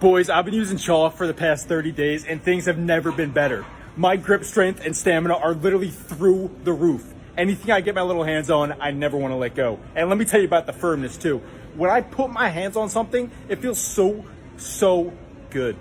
Boys, I've been using Chaw for the past 30 days and things have never been better. My grip strength and stamina are literally through the roof. Anything I get my little hands on, I never want to let go. And let me tell you about the firmness too. When I put my hands on something, it feels so good.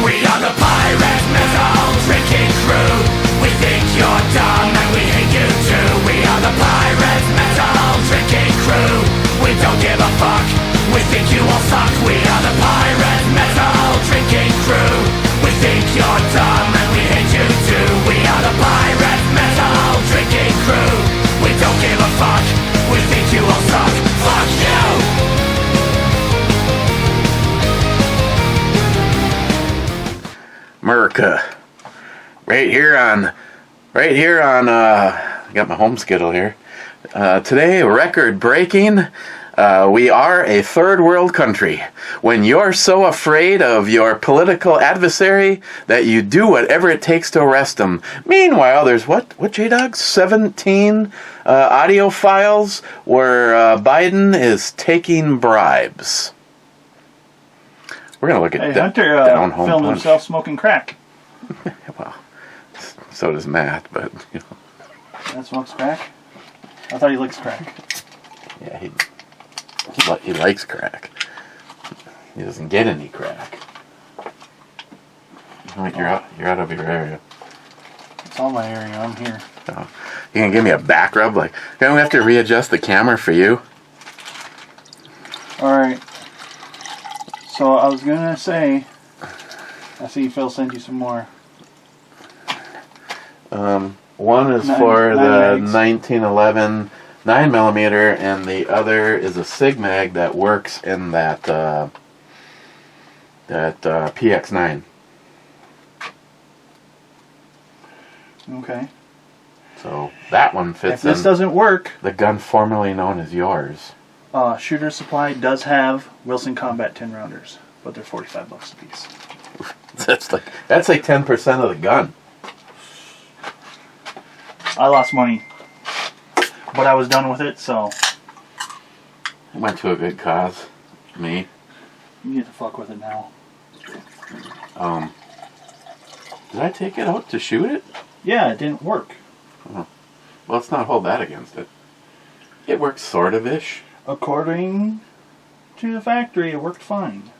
We are the pirate metal drinking crew. We think you're dumb and we hate you too. We are the pirate metal drinking crew. We don't give a fuck. We think you all suck. We are the pirate metal drinking crew. We think you're dumb and we hate you too. We are the pirate metal drinking crew. We don't give a fuck. We think you all suck. Fuck you! America. Right here on I got my home schedule here. Today, record breaking. We are a third world country. When you're so afraid of your political adversary that you do whatever it takes to arrest them. Meanwhile, there's what J-Dog? 17 audio files where Biden is taking bribes. We're going to look at Hunter down home filmed punch. himself smoking crack. Well, so does Matt, but you know. Matt smokes crack? I thought he likes crack. Yeah, he likes crack. He doesn't get any crack. You're out of your area. It's all my area. I'm here. So, you gonna give me a back rub? Like, don't we have to readjust the camera for you? Alright. So I was gonna say, I see Phil sent you some more. One is for the 1911 9mm, and the other is a Sig Mag that works in that PX9. Okay. So that one fits If this doesn't work, the gun formerly known as yours. Shooter Supply does have Wilson Combat 10 rounders, but they're $45 a piece. That's like 10% of the gun. I lost money, but I was done with it, so It went to a good cause. Me. you get to fuck with it now. Did I take it out to shoot it? Yeah, it didn't work. Oh. Well, let's not hold that against it. It works sort of-ish. According to the factory, it worked fine.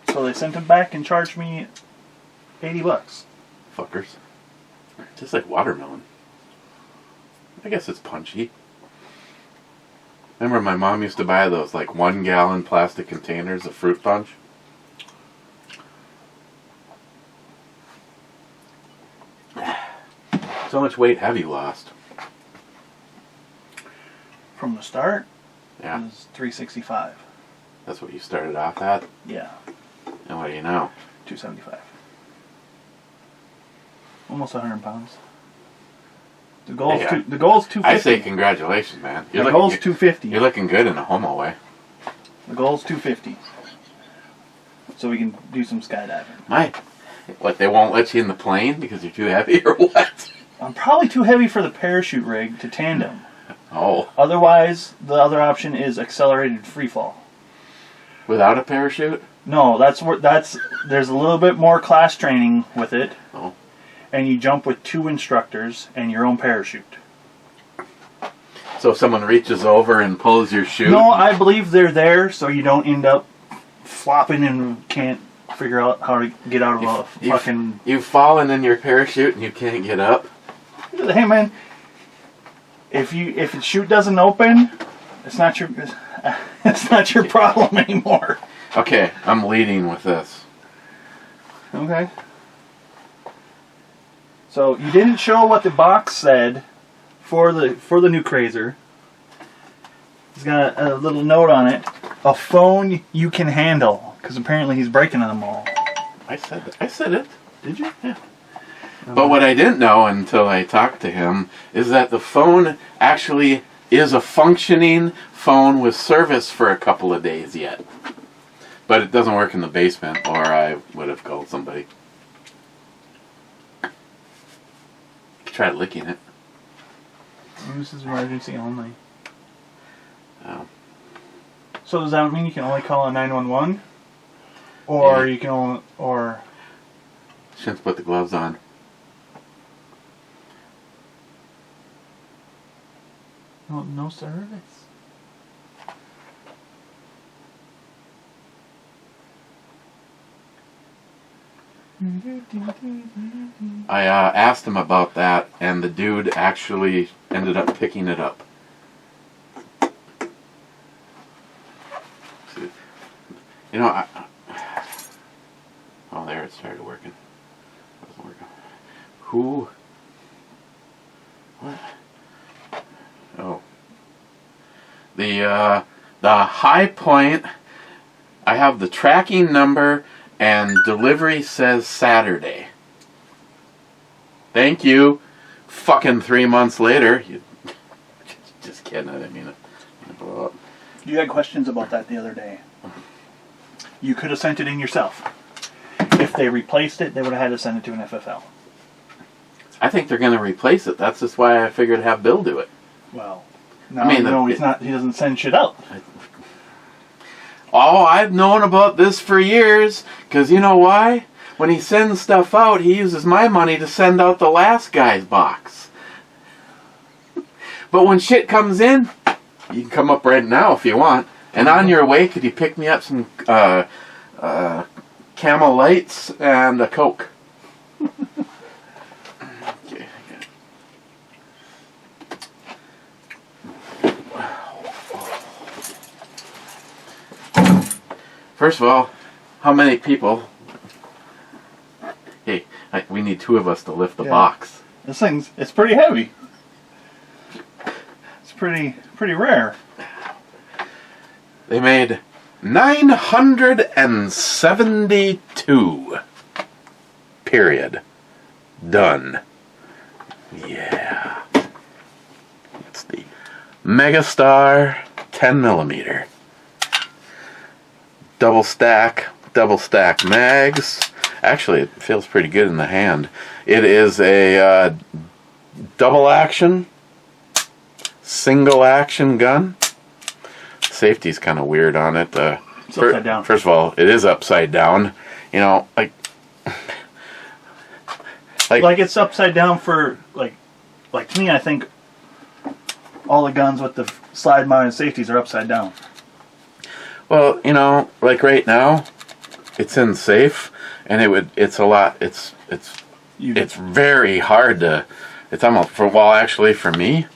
So they sent it back and charged me $80. Fuckers. Just like watermelon. I guess it's punchy. Remember my mom used to buy those like 1 gallon plastic containers of fruit punch? So much weight have you lost? From the start, Yeah. it was 365. That's what you started off at? Yeah, And what do you know? 275. Almost 100 pounds. The goal's Yeah. the goal's 250. I say congratulations, man. The goal's 250. You're looking good in a homo way. The goal's 250. So we can do some skydiving. What, they won't let you in the plane because you're too heavy or what? I'm probably too heavy for the parachute rig to tandem. Oh. Otherwise, the other option is accelerated free fall. Without a parachute? No, there's a little bit more class training with it. Oh. And you jump with 2 instructors and your own parachute. So if someone reaches over and pulls your chute? No, I believe they're there so you don't end up flopping and can't figure out how to get out of a fucking... You've fallen in your parachute and you can't get up? Hey man, if the chute doesn't open, it's not your problem anymore. Okay, I'm leading with this. Okay. So you didn't show what the box said for the new Crazer. It's got a little note on it. A phone you can handle, because apparently he's breaking them all. I said it. Did you? Yeah. But what I didn't know until I talked to him is that the phone actually is a functioning phone with service for a couple of days yet. But it doesn't work in the basement, or I would have called somebody. Try licking it. This is emergency only. Oh. So does that mean you can only call a 911? Or Yeah. you can only, or... Shouldn't put the gloves on. No service. I asked him about that, and the dude actually ended up picking it up. You know, oh, there it started working. It wasn't working. Who? What? Oh. The high point, I have the tracking number, and delivery says Saturday. Thank you. Fucking 3 months later. Just kidding, I didn't mean to blow up. You had questions about that the other day. You could have sent it in yourself. If they replaced it, they would have had to send it to an FFL. I think they're going to replace it. That's just why I figured to have Bill do it. Well, no, I mean, no, he's not. He doesn't send shit out. Oh, I've known about this for years. Because you know why? When he sends stuff out, he uses my money to send out the last guy's box. But when shit comes in, you can come up right now if you want. And on your way, could you pick me up some Camel Lights and a Coke? Okay. First of all, how many people? Hey, we need two of us to lift the box. This it's pretty heavy. It's pretty rare. They made 972. Period. Done. Yeah. It's the Megastar 10mm. Double stack mags. Actually, it feels pretty good in the hand. It is a double action, single action gun. Safety's kind of weird on it. It's upside down. First of all, it is upside down. You know, like it's upside down for like to me. I think all the guns with the slide mounted safeties are upside down. Well, you know, like right now, it's in safe, and it's a lot. It's very hard to. It's almost actually for me.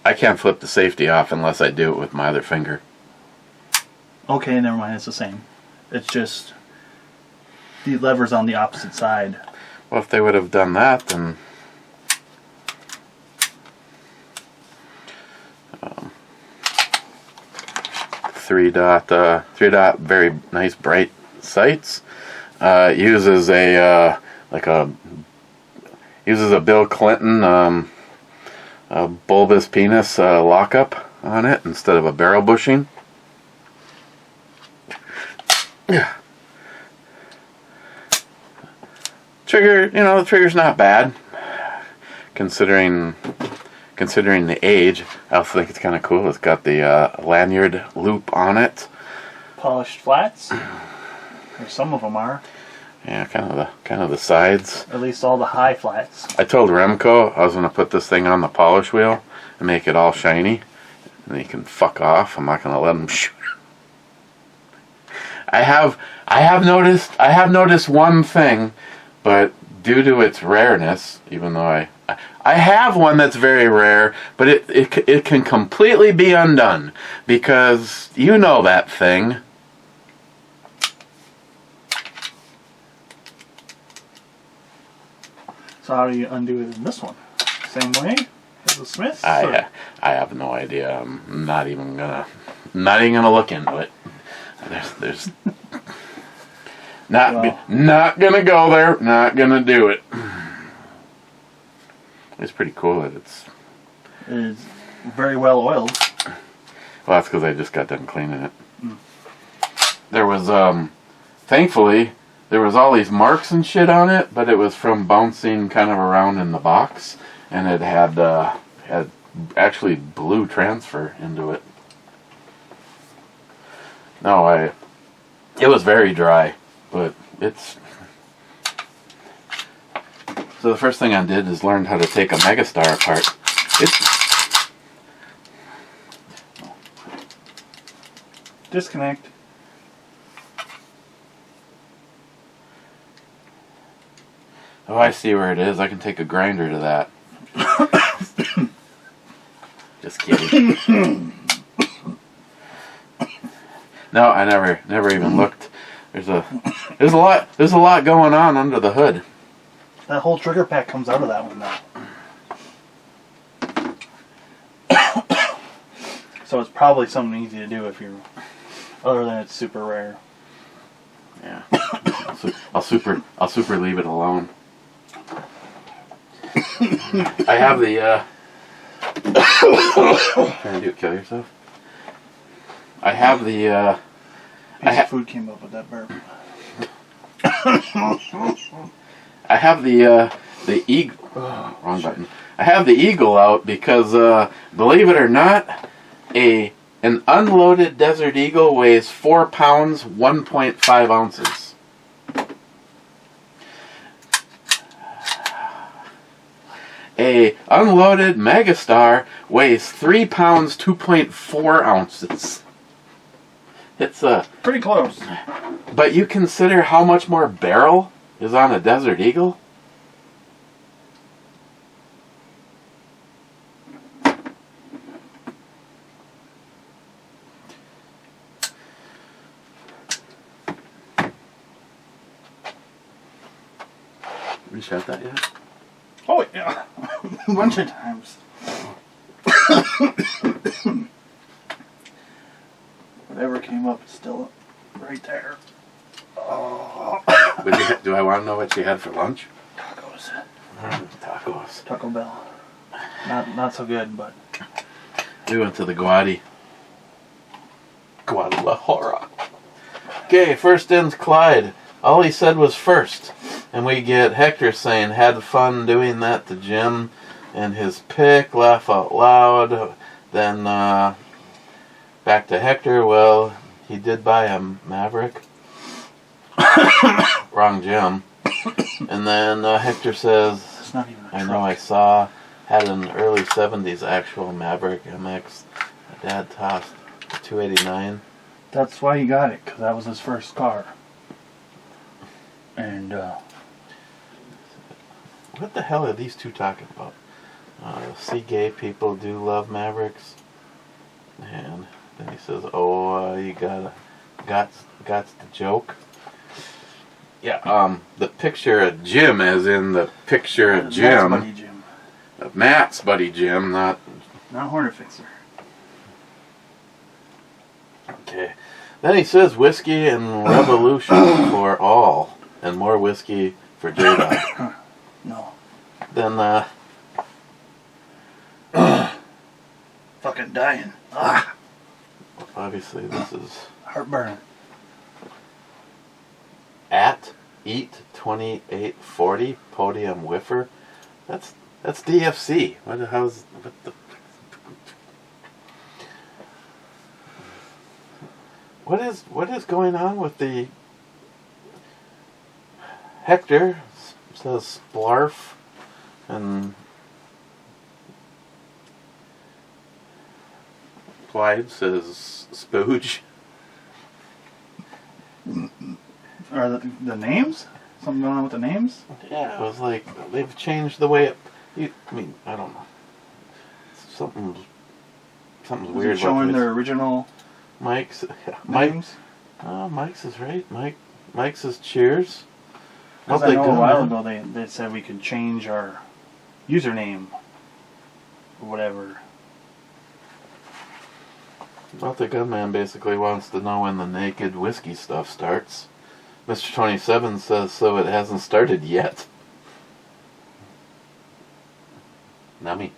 I can't flip the safety off unless I do it with my other finger. Okay, never mind. It's the same. It's just the lever's on the opposite side. Well, if they would have done that, then 3-dot, very nice bright sights. Uses a Bill Clinton a bulbous penis lockup on it instead of a barrel bushing. Yeah. Trigger, the trigger's not bad considering the age. I also think it's kind of cool. It's got the lanyard loop on it. Polished flats, or some of them are. Yeah, kind of the sides. At least all the high flats. I told Remco I was going to put this thing on the polish wheel and make it all shiny, and he can fuck off. I'm not going to let him shoot. I have noticed one thing, but due to its rareness, even though I have one that's very rare, but it can completely be undone because you know that thing. So how do you undo it in this one? Same way as the Smiths? I have no idea. I'm not even gonna look into it. There's not gonna go there. Not gonna do it. It's pretty cool that it's very well oiled. Well, that's because I just got done cleaning it. There was thankfully there was all these marks and shit on it, but it was from bouncing kind of around in the box, and it had actually blue transfer into it. No, it was very dry, but it's... So the first thing I did is learned how to take a Megastar apart. Disconnect. Oh, I see where it is. I can take a grinder to that. Just kidding. No, I never even looked. There's a lot going on under the hood. That whole trigger pack comes out of that one now. So it's probably something easy to do if you're, other than it's super rare. Yeah. I'll super leave it alone. I have the trying to kill yourself. I have the Piece of food came up with that burp. I have the eagle. Oh, wrong button. I have the eagle out because believe it or not, an unloaded Desert Eagle weighs 4 pounds 1.5 ounces. A unloaded Megastar weighs 3 pounds 2.4 ounces. It's pretty close. But you consider how much more barrel is on a Desert Eagle? Have you shot that yet? Oh yeah, a bunch of times. Whatever came up is still right there. Oh. Do I want to know what you had for lunch? Tacos. Tacos. Taco Bell. Not so good, but We went to the Guadalajara. Okay, first in's Clyde. All he said was first. And we get Hector saying, had fun doing that to Jim and his pick, laugh out loud. Then back to Hector, well, he did buy a Maverick. Wrong Jim. And then Hector says, it's not even a I truck. know I saw, had an early 70s actual Maverick MX. My dad tossed a 289. That's why he got it, because that was his first car. And What the hell are these two talking about? See, gay people do love Mavericks. And then he says, "Oh, you got the joke." Yeah. The picture of Jim, as in the picture of Jim, Buddy Jim. of Matt's buddy Jim, not Hornet Fixer. okay. Then he says, "Whiskey and revolution for all, and more whiskey for J-Dog." No. Then Fucking dying. Ah, obviously this is heartburn. at Eat 2840 Podium Whiffer. That's DFC. What the? What is going on with the Hector says Splarf and Clyde says Spooge. Are the names? Something going on with the names? Yeah, it was like they've changed the way it. I mean, I don't know. Something's weird. Is it showing with their original Mike's. names? Mike's is right. Mike's is Cheers. Because How'd I they know go, a while man? ago they said we could change our username or whatever. Well, the gunman basically wants to know when the naked whiskey stuff starts. Mr. 27 says so it hasn't started yet. Nummy.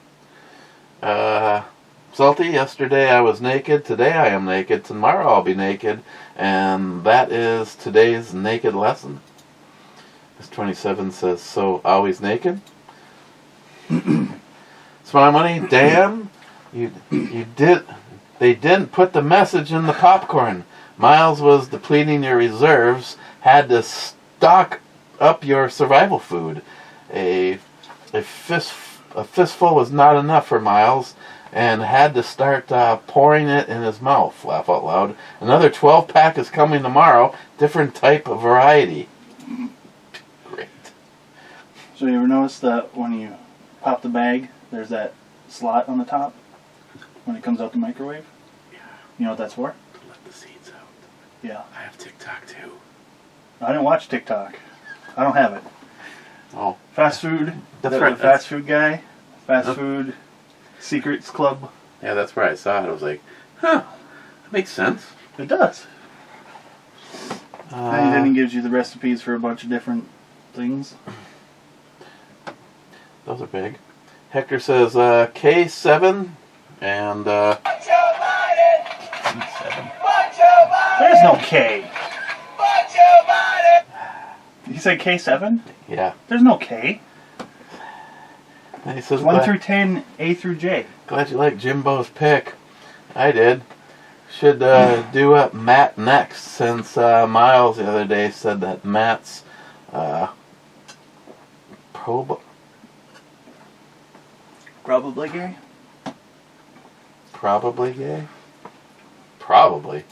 Salty, yesterday I was naked, today I am naked, tomorrow I'll be naked, and that is today's naked lesson. Mr. 27 says, so always naked? Smile Money, Dan, you did. They didn't put the message in the popcorn. Miles was depleting your reserves, had to stock up your survival food. A fistful was not enough for Miles, and had to start pouring it in his mouth. Laugh out loud. Another 12-pack is coming tomorrow. Different type of variety. Great. So you ever notice that when you pop the bag, there's that slot on the top when it comes out the microwave? Yeah. You know what that's for? To let the seeds out. Yeah. I have TikTok too. I didn't watch TikTok. I don't have it. Oh. Fast food. That's the right. Fast food guy. Fast food secrets club. Yeah, that's where I saw it. I was like, huh, that makes sense. It does. And then he gives you the recipes for a bunch of different things. Those are big. Hector says K7 and There's no K. You said K7? yeah. There's no K. And he says 1 through 10, A through J. glad you like Jimbo's pick. I did. Should do up Matt next, since Miles the other day said that Matt's Probably gay. probably gay. Probably.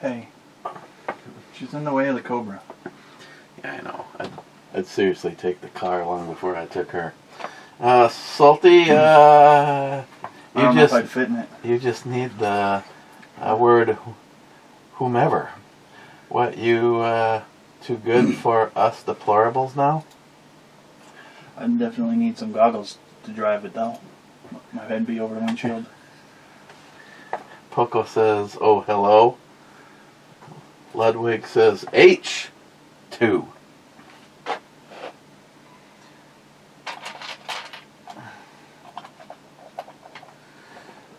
Hey. She's in the way of the cobra. Yeah, I know. I'd seriously take the car long before I took her. Salty, I don't know if I'd just fit in it. you just need the word whomever. What, you too good for us deplorables now? I definitely need some goggles to drive it though. My head be over the windshield. Poco says, oh hello. Ludwig says H2.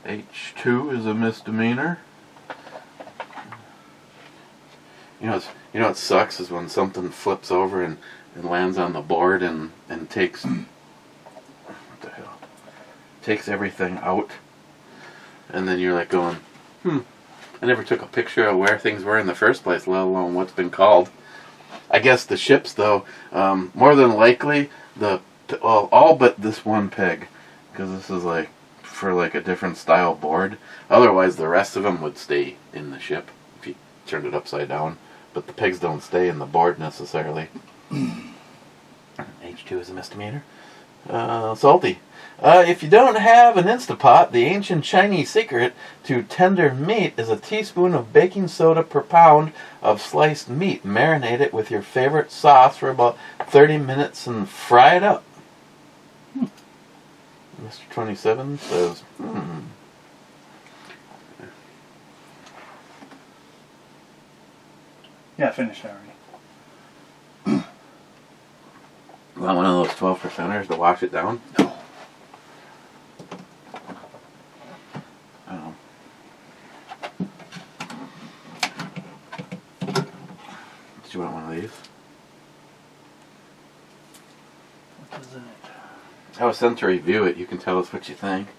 H2 is a misdemeanor. You know what sucks is when something flips over and lands on the board and takes what the hell? Takes everything out. And then you're like going, I never took a picture of where things were in the first place, let alone what's been called. I guess the ships, though, more than likely, all but this one peg, because this is like for like a different style board. Otherwise, the rest of them would stay in the ship if you turned it upside down. But the pegs don't stay in the board necessarily. H2 is a misdemeanor. Salty. If you don't have an Instapot, the ancient Chinese secret to tender meat is a teaspoon of baking soda per pound of sliced meat. Marinate it with your favorite sauce for about 30 minutes and fry it up. Mr. 27 says, Yeah, I finished already. Want one of those 12%ers to wash it down? No. Oh. Did you want one of these? What is in it? I was sent to review it. You can tell us what you think.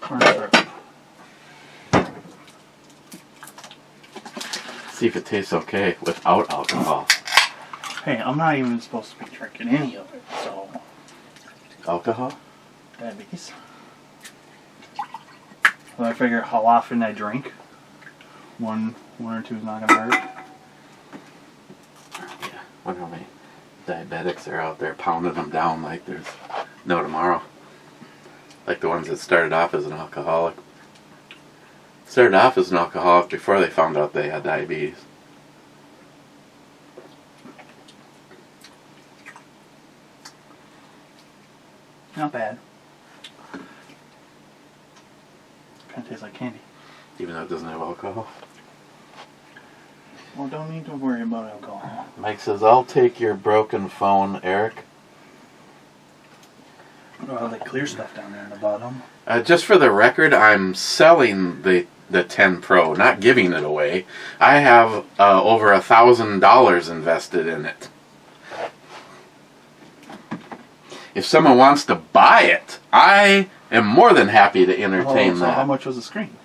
Corn syrup. See if it tastes okay without alcohol. Hey, I'm not even supposed to be drinking any of it, so Alcohol? diabetes. So I figure how often I drink. One or two is not gonna hurt. Yeah. Wonder how many diabetics are out there pounding them down like there's no tomorrow. Like the ones that started off as an alcoholic. Started off as an alcoholic before they found out they had diabetes. Not bad. Kind of tastes like candy. Even though it doesn't have alcohol. Well, don't need to worry about alcohol. Mike says, I'll take your broken phone, Eric. Well, the clear stuff down there in the bottom. Just for the record, I'm selling the the 10 Pro, not giving it away. I have over $1,000 invested in it. If someone wants to buy it, I am more than happy to entertain So that. how much was the screen?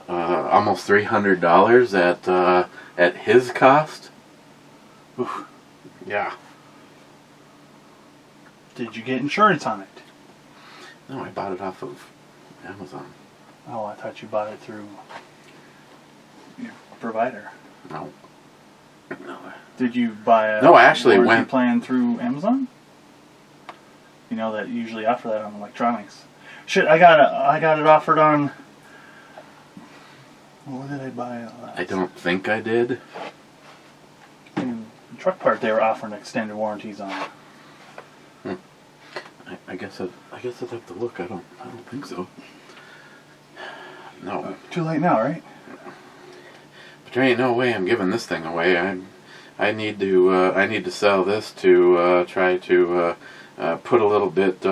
Almost $300 at his cost. Oof. Yeah. Did you get insurance on it? No, I bought it off of Amazon. Oh, I thought you bought it through your provider. No. No. Did you buy a No, I actually warranty went- plan through Amazon? You know that you usually offer that on electronics. Shit, I got it offered on. What did I buy? I don't think I did. The truck part they were offering extended warranties on. I guess I'd have to look. I don't think so. No. Too late now, right? But there ain't no way I'm giving this thing away. I need to sell this to try to put a little bit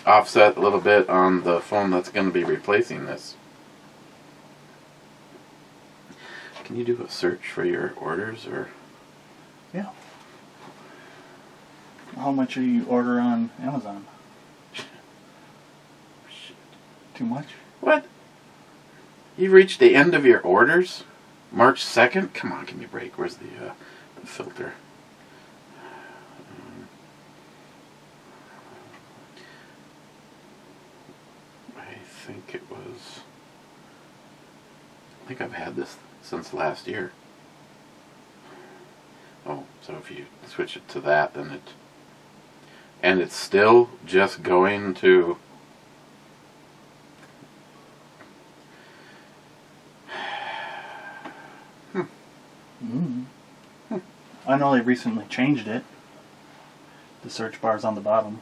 offset a little bit on the phone that's going to be replacing this. Can you do a search for your orders or? Yeah. How much are you order on Amazon? Too much? What? You've reached the end of your orders? March 2nd? Come on, give me a break. Where's the filter? I think I've had this since last year. Oh, so if you switch it to that, then it... And it's still just going to... I know they recently changed it. The search bar's on the bottom.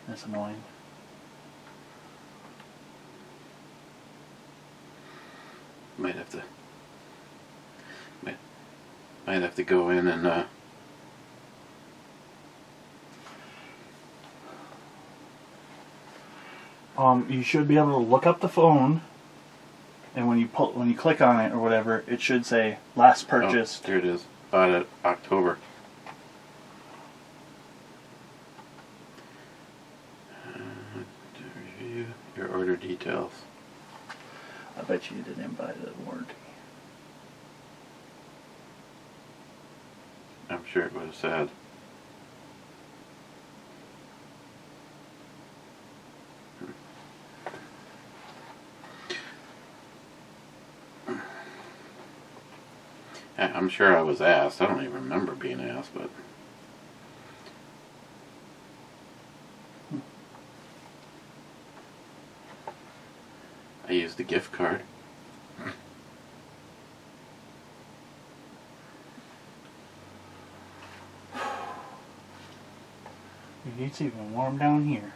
That's annoying. Might have to go in and you should be able to look up the phone, and when you click on it or whatever, it should say last purchased. Oh, there it is. Bought it October. Review your order details. I bet you didn't buy the warranty. I'm sure it would have said. I'm sure I was asked. I don't even remember being asked, but... I used a gift card. It's even warm down here.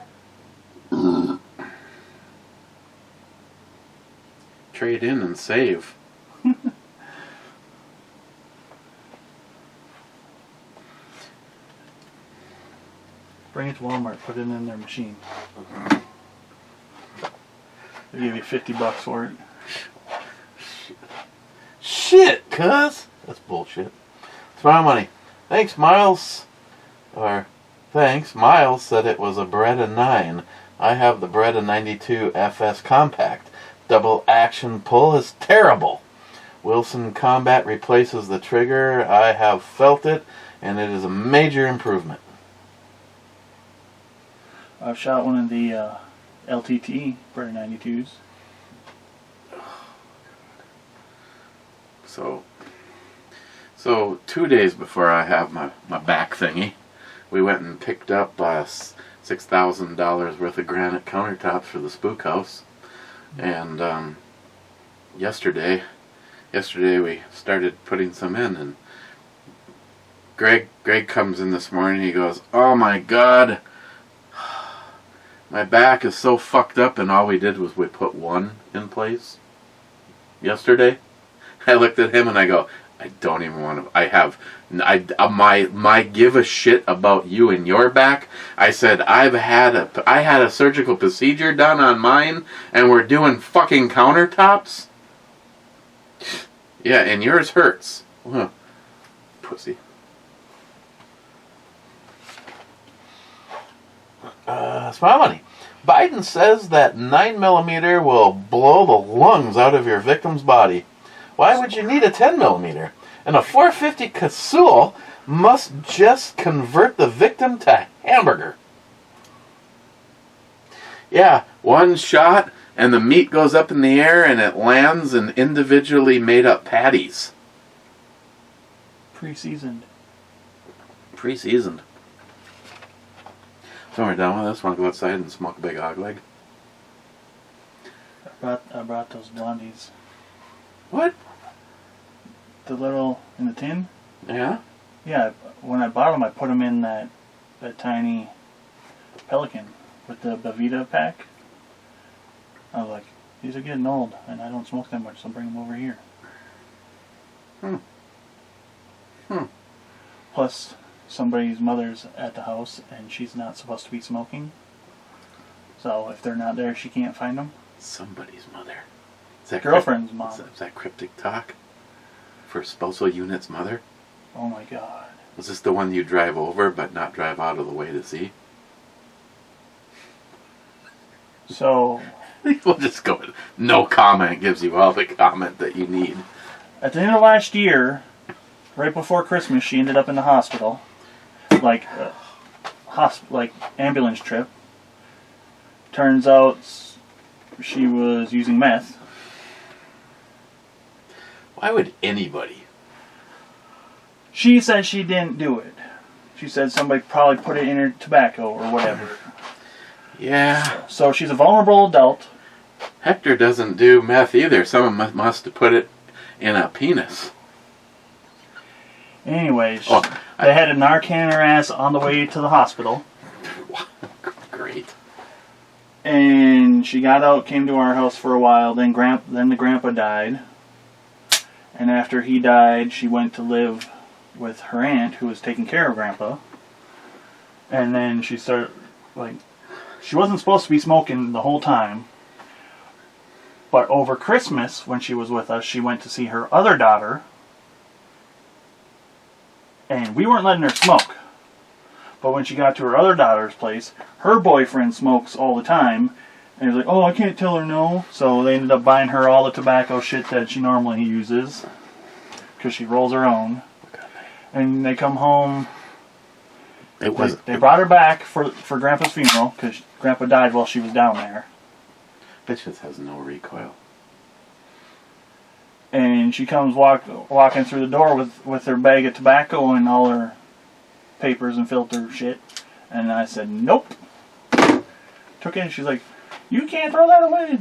Trade in and save. Bring it to Walmart, put it in their machine. They give you $50 for it. Shit, cuz! That's bullshit. It's my money. Thanks, Miles. Or, thanks, Miles said it was a Beretta 9. I have the Beretta 92 FS Compact. Double action pull is terrible. Wilson Combat replaces the trigger. I have felt it, and it is a major improvement. I've shot one of the LTT Beretta 92s. So 2 days before I have my back thingy, we went and picked up $6,000 worth of granite countertops for the spook house. And yesterday we started putting some in, and Greg comes in this morning. He goes, "Oh my God, my back is so fucked up," and all we did was we put one in place yesterday. I looked at him and I go, I don't even want to. My give a shit about you and your back. I said I had a surgical procedure done on mine, and we're doing fucking countertops. Yeah, and yours hurts. Huh. Pussy. Smile money. Biden says that 9mm will blow the lungs out of your victim's body. Why would you need a 10mm? And a 450 Casull must just convert the victim to hamburger. Yeah, one shot and the meat goes up in the air and it lands in individually made up patties. Pre-seasoned. Pre-seasoned. So we're done with this. Want to go outside and smoke a big hog leg? I brought those blondies. What? The little in the tin. Yeah. Yeah. When I bought them, I put them in that tiny Pelican with the Bavita pack. I was like, these are getting old, and I don't smoke that much, so I'll bring them over here. Plus, somebody's mother's at the house, and she's not supposed to be smoking. So if they're not there, she can't find them. Somebody's mother. Is that Girlfriend's mom. Is that cryptic talk? For spousal unit's mother? Oh my god. Was this the one you drive over but not drive out of the way to see? So... We'll just go with no comment gives you all the comment that you need. At the end of last year, right before Christmas, she ended up in the hospital. Like ambulance trip. Turns out she was using meth. Why would anybody? She said she didn't do it. She said somebody probably put it in her tobacco or whatever. Yeah. So she's a vulnerable adult. Hector doesn't do meth either. Someone must have put it in a penis. Anyways, they had a Narcan her ass on the way to the hospital. Great. And she got out, came to our house for a while. Then the grandpa died. And after he died, she went to live with her aunt, who was taking care of grandpa. And then she started, she wasn't supposed to be smoking the whole time. But over Christmas, when she was with us, she went to see her other daughter. And we weren't letting her smoke. But when she got to her other daughter's place, her boyfriend smokes all the time. And he was like, oh, I can't tell her no. So they ended up buying her all the tobacco shit that she normally uses. Because she rolls her own. And they come home. They brought her back for Grandpa's funeral. Because Grandpa died while she was down there. Bitches has no recoil. And she comes walking through the door with her bag of tobacco and all her papers and filter shit. And I said, nope. Took it and she's like, you can't throw that away.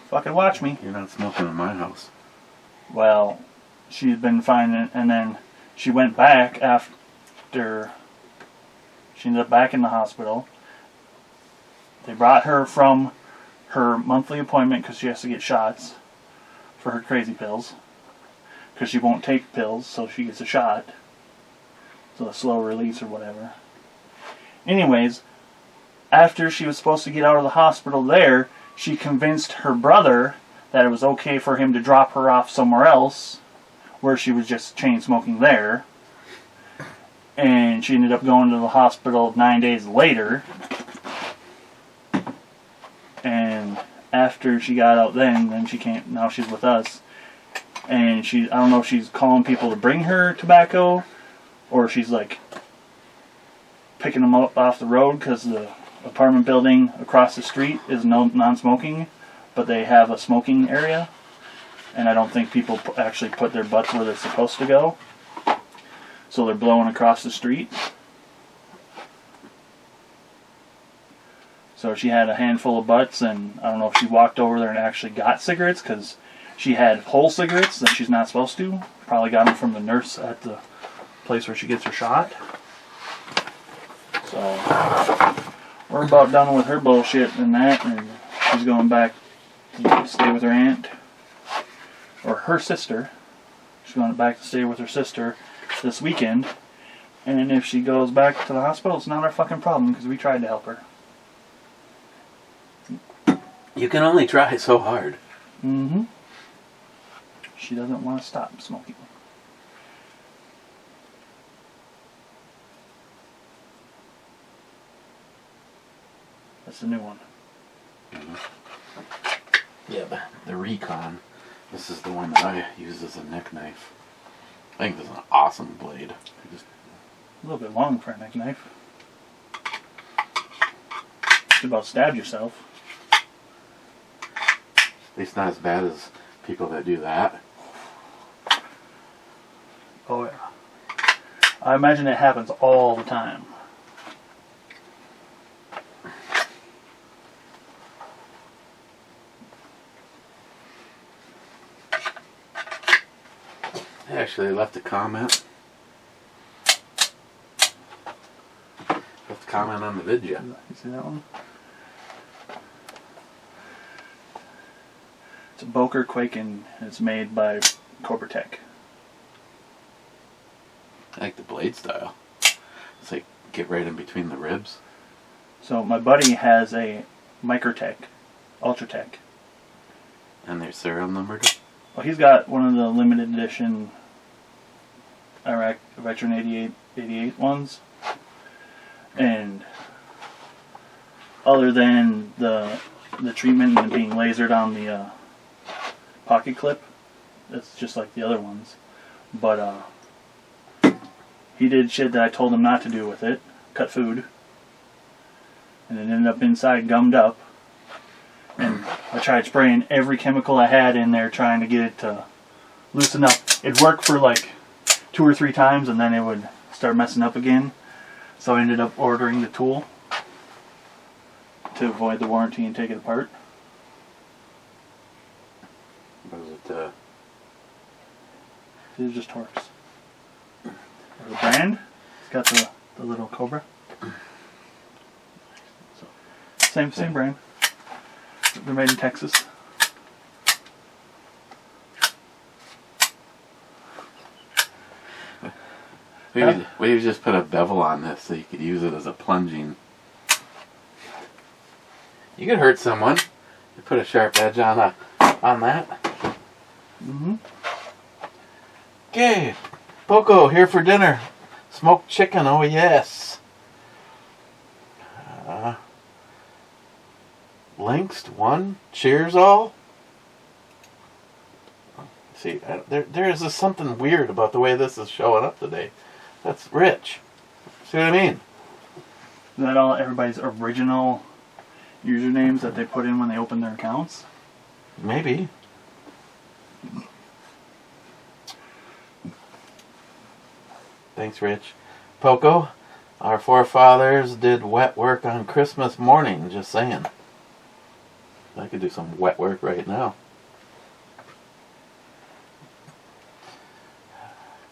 Fucking watch me. You're not smoking in my house. Well, she's been fine, and then she went back after she ended up back in the hospital. They brought her from her monthly appointment because she has to get shots for her crazy pills. Because she won't take pills, so she gets a shot. So a slow release or whatever. Anyways, after she was supposed to get out of the hospital there, she convinced her brother that it was okay for him to drop her off somewhere else, where she was just chain smoking there. And she ended up going to the hospital 9 days later. And after she got out then she came, now she's with us. And I don't know if she's calling people to bring her tobacco, or she's like picking them up off the road, because the apartment building across the street is non-smoking, but they have a smoking area. And I don't think people actually put their butts where they're supposed to go. So they're blowing across the street. So she had a handful of butts, and I don't know if she walked over there and actually got cigarettes, because she had whole cigarettes that she's not supposed to. Probably got them from the nurse at the place where she gets her shot. So we're about done with her bullshit and that, and she's going back to stay with her aunt, or her sister. She's going back to stay with her sister this weekend. And if she goes back to the hospital, it's not our fucking problem because we tried to help her. You can only try so hard. Mm-hmm. She doesn't want to stop smoking. That's the new one. Yeah, the Recon. This is the one that I use as a neck knife. I think this is an awesome blade. A little bit long for a neck knife. Just about stabbed yourself. At least not as bad as people that do that. Oh yeah. I imagine it happens all the time. They actually left a comment. Left a comment on the video. You see that one? It's a Boker Quaken. It's made by Cobra Tech. I like the blade style. It's like get right in between the ribs. So my buddy has a Microtech, Ultratech. And they're serial numbered. Well, he's got one of the limited edition Iraq Veteran 88 ones. And other than the treatment and being lasered on the pocket clip, it's just like the other ones. But he did shit that I told him not to do with it. Cut food. And it ended up inside gummed up. And I tried spraying every chemical I had in there trying to get it to loosen up. It'd work for like 2 or 3 times and then it would start messing up again. So I ended up ordering the tool to avoid the warranty and take it apart. What is it? These are just Torx. The brand, it's got the little Cobra. So, same brand. They're made in Texas. We just put a bevel on this so you could use it as a plunging. You could hurt someone. You put a sharp edge on that. Mm-hmm. Okay, Poco here for dinner. Smoked chicken, oh yes. Links 1. Cheers all. See, there is just something weird about the way this is showing up today. That's rich. See what I mean? Is that all everybody's original usernames that they put in when they open their accounts? Maybe. Thanks, Rich. Poco, our forefathers did wet work on Christmas morning, just saying. I could do some wet work right now.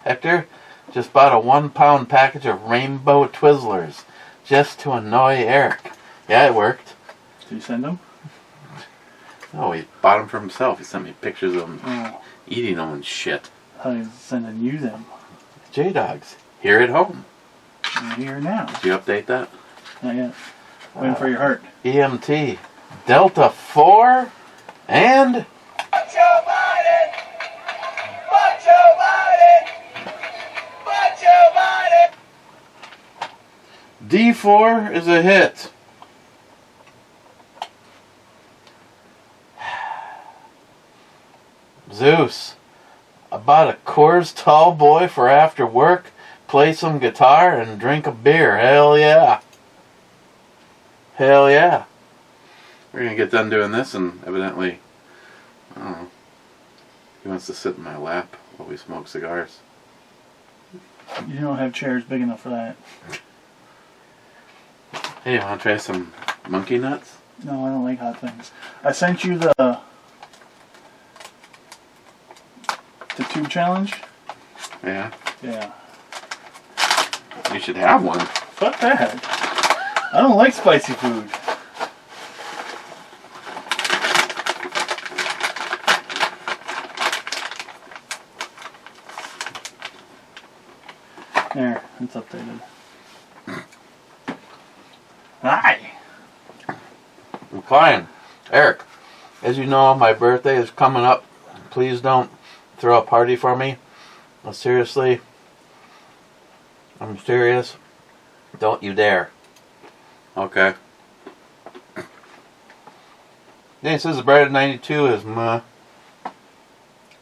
Hector just bought a 1-pound package of Rainbow Twizzlers just to annoy Eric. Yeah, it worked. Did you send them? Oh, he bought them for himself. He sent me pictures of him eating them and shit. I thought he was sending you them. J-Dogs, here at home. I'm here now. Did you update that? Not yet. Waiting for your heart. EMT, Delta 4, and... Joe Biden! Fuck Joe Biden! Fuck Joe Biden! D4 is a hit. Zeus, I bought a Coors Tall Boy for after work, play some guitar, and drink a beer. Hell yeah. Hell yeah. We're going to get done doing this, and evidently, I don't know, he wants to sit in my lap while we smoke cigars. You don't have chairs big enough for that. Hey, you want to try some monkey nuts? No, I don't like hot things. I sent you the tube challenge. Yeah. Yeah. You should have one. Fuck that. I don't like spicy food. There, it's updated. Hi! McLean, Eric, as you know, my birthday is coming up. Please don't throw a party for me. Seriously, I'm serious. Don't you dare. Okay. Yeah, it says the Bride of 92 is meh.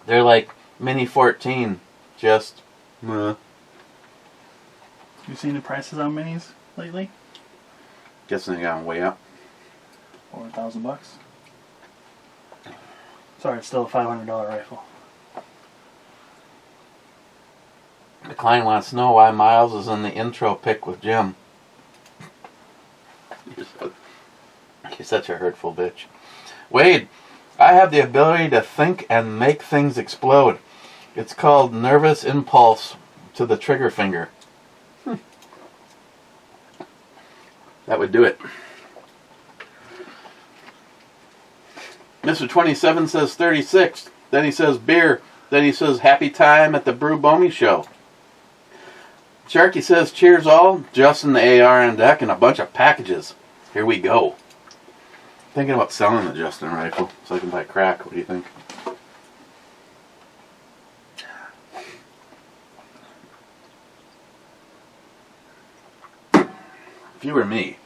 They're like mini 14, just meh. You seen the prices on minis lately? Guessing they got way up. Over $1,000. Sorry, it's still a $500 rifle. McLean wants to know why Miles is in the intro pic with Jim. You're such a hurtful bitch. Wade, I have the ability to think and make things explode. It's called nervous impulse to the trigger finger. That would do it. Mr. 27 says 36. Then he says beer. Then he says happy time at the Brew Bomey show. Sharky says cheers all. Justin the AR on deck and a bunch of packages. Here we go. Thinking about selling the Justin rifle so I can buy crack. What do you think? If you were me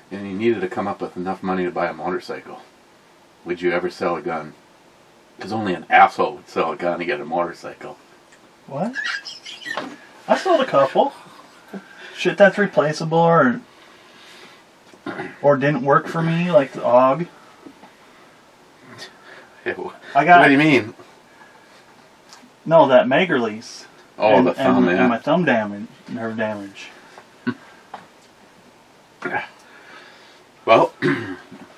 and you needed to come up with enough money to buy a motorcycle, would you ever sell a gun? Because only an asshole would sell a gun to get a motorcycle. What? I sold a couple. Shit that's replaceable or didn't work for me, like the AUG. I got. What do you mean? No, that mag release. Oh, and, the thumb, and yeah. my thumb damage, nerve damage. Well,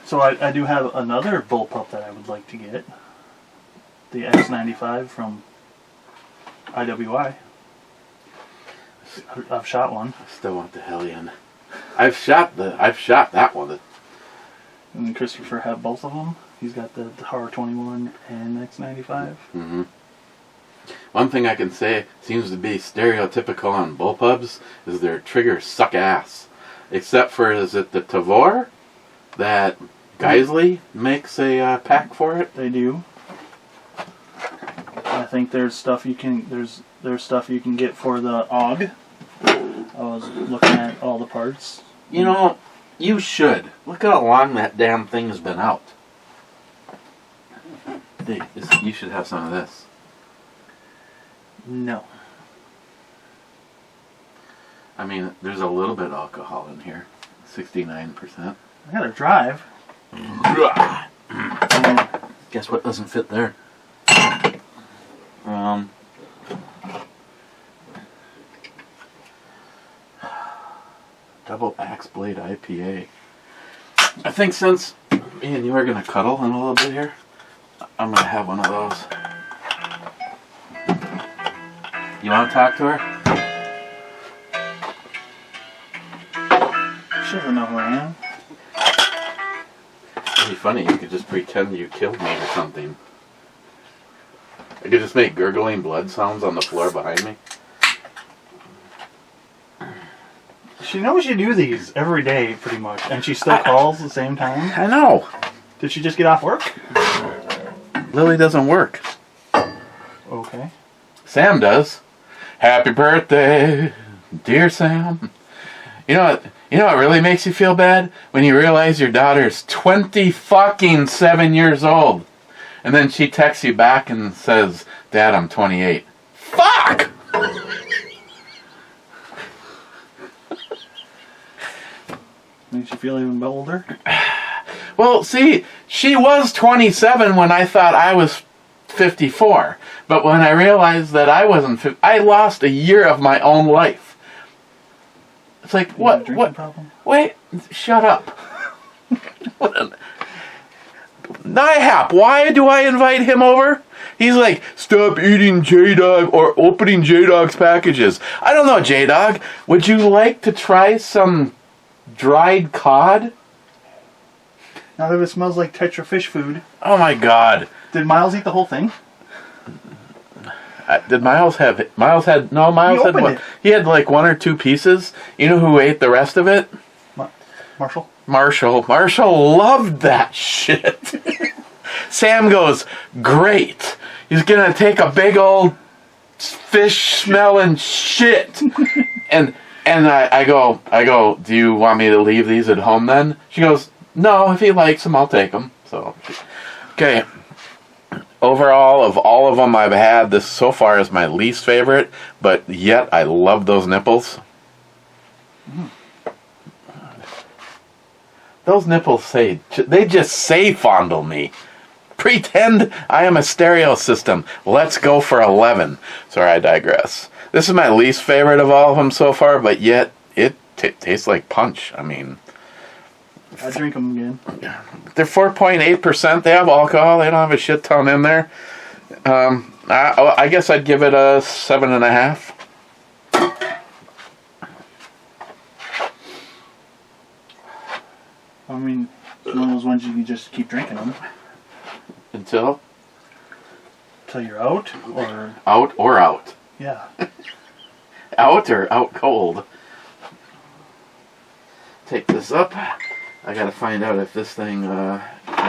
So I do have another bullpup that I would like to get. The X95 from IWI. I've shot one. I still want the Hellion. I've shot that one. And Christopher had both of them. He's got the Horror 21 and X95. Mm-hmm. One thing I can say seems to be stereotypical on bullpups is their triggers suck ass. Except for, is it the Tavor that Geisley makes a pack for it? They do. I think there's stuff you can there's stuff you can get for the AUG. I was looking at all the parts. You know, you should. Look how long that damn thing has been out. You should have some of this. No. I mean, there's a little bit of alcohol in here. 69%. I gotta drive. Guess what doesn't fit there? Double Axe Blade IPA. I think since me and you are going to cuddle in a little bit here, I'm going to have one of those. You want to talk to her? She doesn't know who I am. It'd be funny, you could just pretend you killed me or something. I could just make gurgling blood sounds on the floor behind me. She knows you do these every day, pretty much, and she still calls at the same time. I know. Did she just get off work? Lily doesn't work. Okay. Sam does. Happy birthday, dear Sam. You know what really makes you feel bad? When you realize your daughter's 27 years old. And then she texts you back and says, Dad, I'm 28. Fuck! Makes you feel even older? Well, see, she was 27 when I thought I was 54. But when I realized that I wasn't, I lost a year of my own life. It's like, You have a what? drinking problem? Wait, shut up. Nihap, why do I invite him over? He's like, stop eating J-Dog or opening J-Dog's packages. I don't know, J-Dog. Would you like to try some dried cod? Not if it smells like Tetra fish food. Oh my God. Did Miles eat the whole thing? Did Miles have? Miles had no. Miles had opened one. it. He had like 1 or 2 pieces. You know who ate the rest of it? Marshall? Marshall. Marshall loved that shit. Sam goes, great. He's gonna take a big old fish smelling shit. and I go, do you want me to leave these at home then? She goes, no, if he likes them, I'll take them. So, okay. Overall, of all of them I've had, this so far is my least favorite, but yet I love those nipples. Those nipples they just say fondle me. Pretend I am a stereo system. Let's go for 11. Sorry, I digress. This is my least favorite of all of them so far, but yet it tastes like punch. I mean, I drink them again. they're 4.8%. They have alcohol. They don't have a shit ton in there. I guess I'd give it a 7.5. I mean, it's one of those ones you can just keep drinking them Until you're out, or out or out. yeah. Out or out cold. Take this up. I gotta find out if this thing will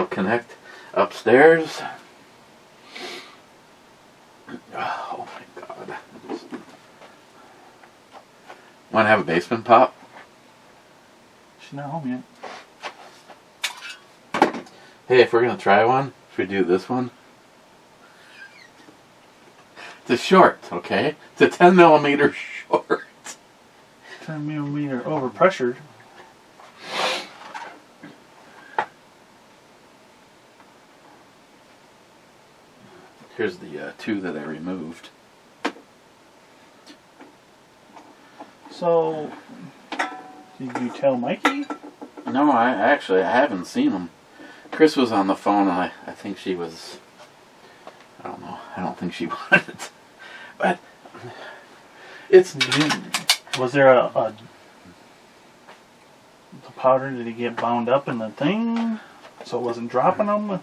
connect upstairs. Oh my god. Wanna have a basement pop? She's not home yet. Hey, if we're gonna try one, should we do this one? It's a short, okay? It's a 10 millimeter short. 10 millimeter overpressured. Here's the 2 that I removed. So, did you tell Mikey? No, I haven't seen them. Chris was on the phone, and I think she was. I don't know. I don't think she wanted it. But it's. Was there a the powder? Did he get bound up in the thing so it wasn't dropping them?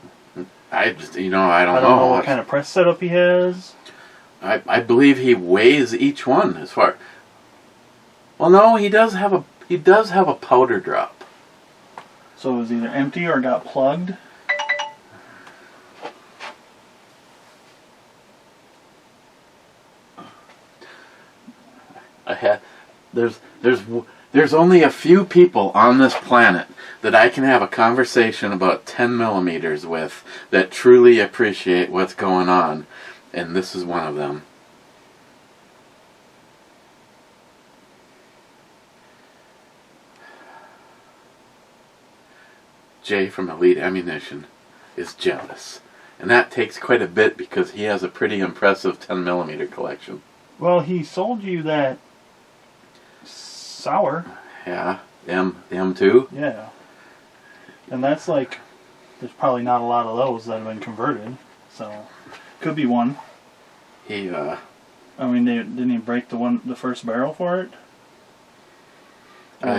I just, I don't I don't know what kind of press setup he has. I believe he weighs each one as far. Well, no, he does have a powder drop. So it was either empty or got plugged. There's only a few people on this planet that I can have a conversation about 10 millimeters with that truly appreciate what's going on, and this is one of them. Jay from Elite Ammunition is jealous, and that takes quite a bit because he has a pretty impressive 10 millimeter collection. Well, he sold you that sour. Yeah, the M2. Yeah. And that's like, there's probably not a lot of those that have been converted. So, could be one. He I mean, didn't he break the first barrel for it?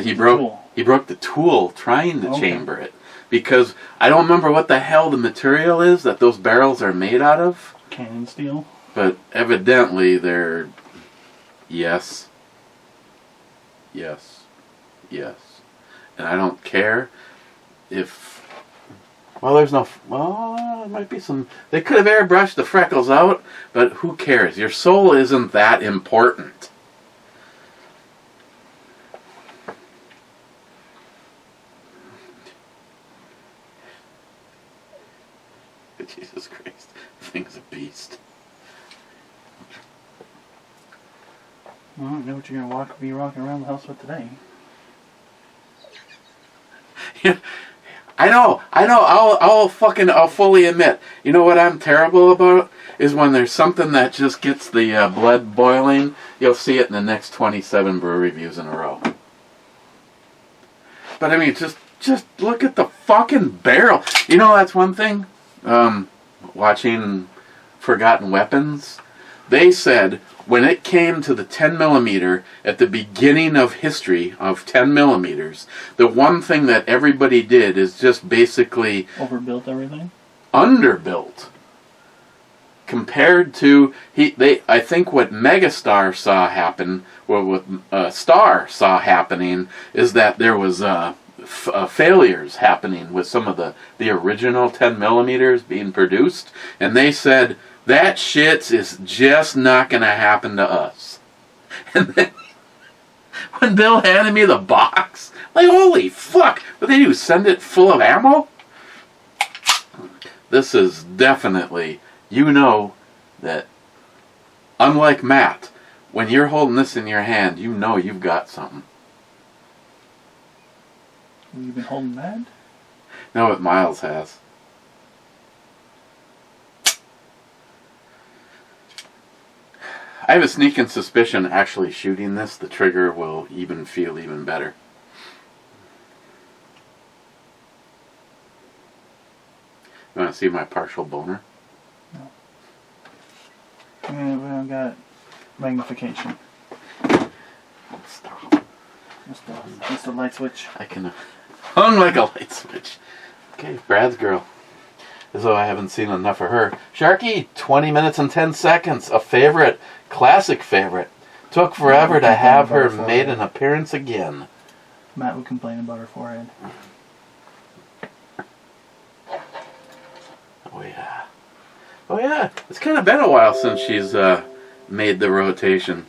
he broke the tool trying to chamber it, because I don't remember what the hell the material is that those barrels are made out of. Cannon steel. But evidently they're yes, and I don't care if. Well, there might be some. They could have airbrushed the freckles out, but who cares? Your soul isn't that important. Jesus Christ, the thing's a beast. Well, I don't know what you're gonna be walking around the house with today. Yeah, I know. I'll fully admit. You know what I'm terrible about is when there's something that just gets the blood boiling. You'll see it in the next 27 brew reviews in a row. But I mean, just look at the fucking barrel. You know, that's one thing. Watching Forgotten Weapons, they said when it came to the 10 millimeter at the beginning of history of 10 millimeters, the one thing that everybody did is just basically Overbuilt everything? underbuilt. compared to I think what Megastar saw happen, what Star saw happening, is that there was failures happening with some of the original 10 millimeters being produced, and they said that shit is just not going to happen to us. And then when Bill handed me the box, like, holy fuck, what they do, send it full of ammo? This is definitely, you know that, unlike Matt, when you're holding this in your hand, you know you've got something. You've been holding that? Know what Miles has. I have a sneaking suspicion actually shooting this, the trigger will feel even better. You want to see my partial boner? No. We don't got magnification. Stop. Just a light switch. I can hung like a light switch. Okay, Brad's girl. As though I haven't seen enough of her. Sharky, 20 minutes and 10 seconds. A favorite. Classic favorite. Took forever to have her made an appearance again. Matt would complain about her forehead. Oh yeah. Oh yeah. It's kind of been a while since she's made the rotation.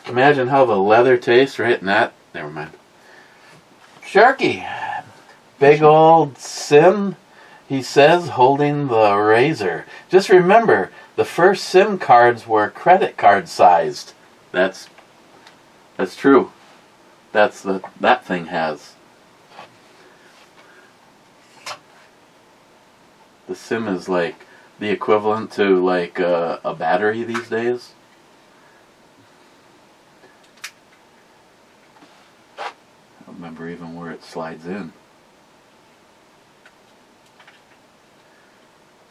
Imagine how the leather tastes right in that. Never mind. Sharky. Big old Sim, he says, holding the razor. Just remember, the first SIM cards were credit card sized. That's true. That thing has. The SIM is like the equivalent to like a battery these days. I don't remember even where it slides in.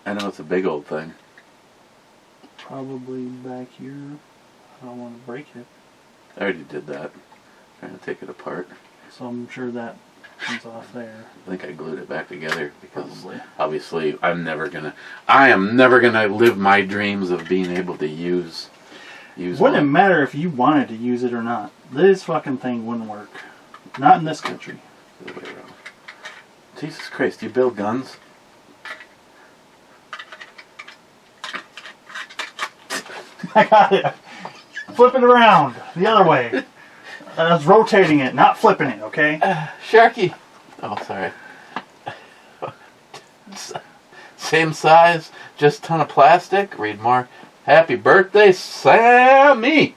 I know it's a big old thing. Probably back here. I don't want to break it. I already did that. Trying to take it apart. So I'm sure that comes off there. I think I glued it back together because Probably. obviously I am never gonna live my dreams of being able to use Wouldn't one. it matter if you wanted to use it or not? This fucking thing wouldn't work. Not in this country. The other way around. Jesus Christ, do you build guns? I got it. Flip it around the other way. I was rotating it, not flipping it, okay? Sharky. Oh, sorry. Same size, just ton of plastic. Read more. Happy birthday, Sammy.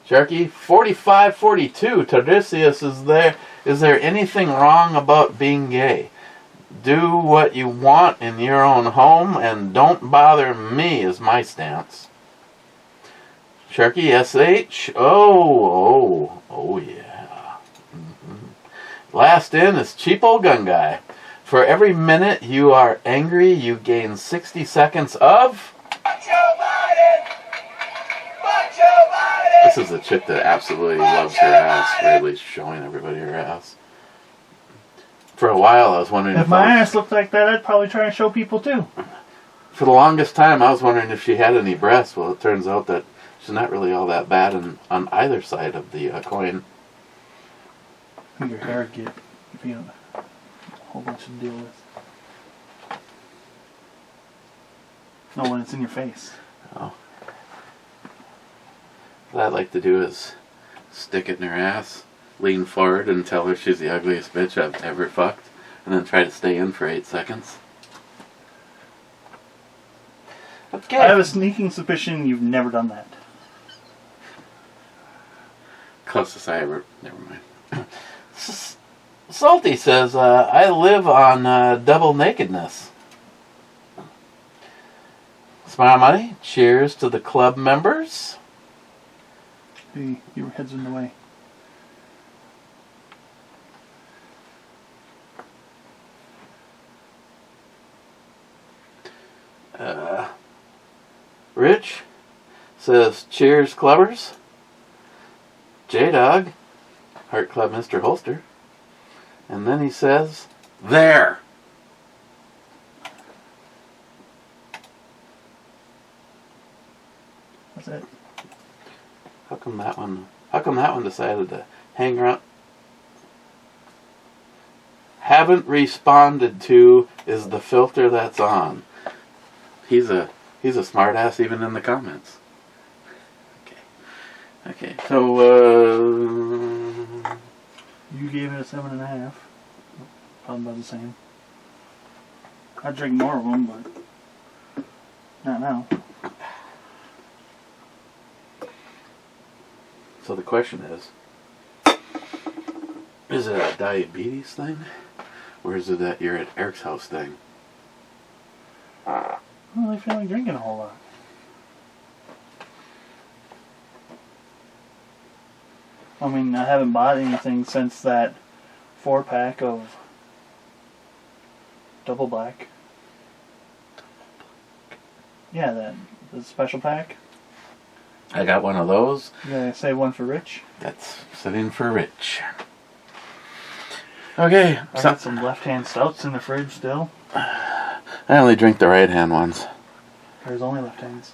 Sharky, 4542. Tardisius, is there anything wrong about being gay? Do what you want in your own home and don't bother me is my stance. Sharky, SH. Oh yeah. Last in is Cheapo Gun Guy. For every minute you are angry, you gain 60 seconds of... This is a chick that absolutely loves her ass, really showing everybody her ass. For a while I was wondering If my ass looked like that, I'd probably try and show people too. For the longest time I was wondering if she had any breasts. Well, it turns out that she's not really all that bad on either side of the coin. Your hair would get, if you don't, a whole bunch to deal with. No, when it's in your face. Oh. What I'd like to do is stick it in her ass, lean forward and tell her she's the ugliest bitch I've ever fucked, and then try to stay in for 8 seconds. Okay. I have a sneaking suspicion you've never done that. Closest I ever... Never mind. Salty says, I live on double nakedness. Smile money. Cheers to the club members. Hey, your head's in the way. Rich says, cheers, clubbers. J-Dog, Heart Club Mr. Holster. And then he says, there. That's it. How come that one decided to hang around? Haven't responded to is the filter that's on. He's a smart ass even in the comments. Okay, so You gave it a 7.5. Probably about the same. I'd drink more of them, but not now. so the question is it a diabetes thing? Or is it that you're at Eric's house thing? I don't really feel like drinking a whole lot. I mean, I haven't bought anything since that 4-pack of Double Black. Yeah, the special pack. I got one of those. You gotta save one for Rich. That's sitting for Rich. Okay. I got some left-hand stouts in the fridge still. I only drink the right-hand ones. There's only left-hands.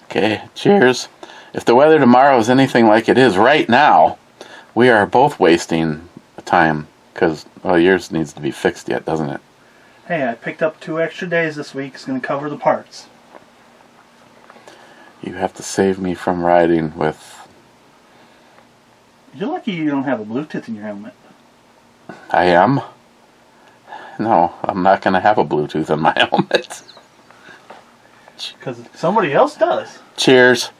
Okay, cheers. If the weather tomorrow is anything like it is right now, we are both wasting time because, well, yours needs to be fixed yet, doesn't it? Hey, I picked up 2 extra days this week. It's gonna cover the parts. You have to save me from riding with... You're lucky you don't have a Bluetooth in your helmet. I am? No, I'm not going to have a Bluetooth in my helmet. Because somebody else does. Cheers.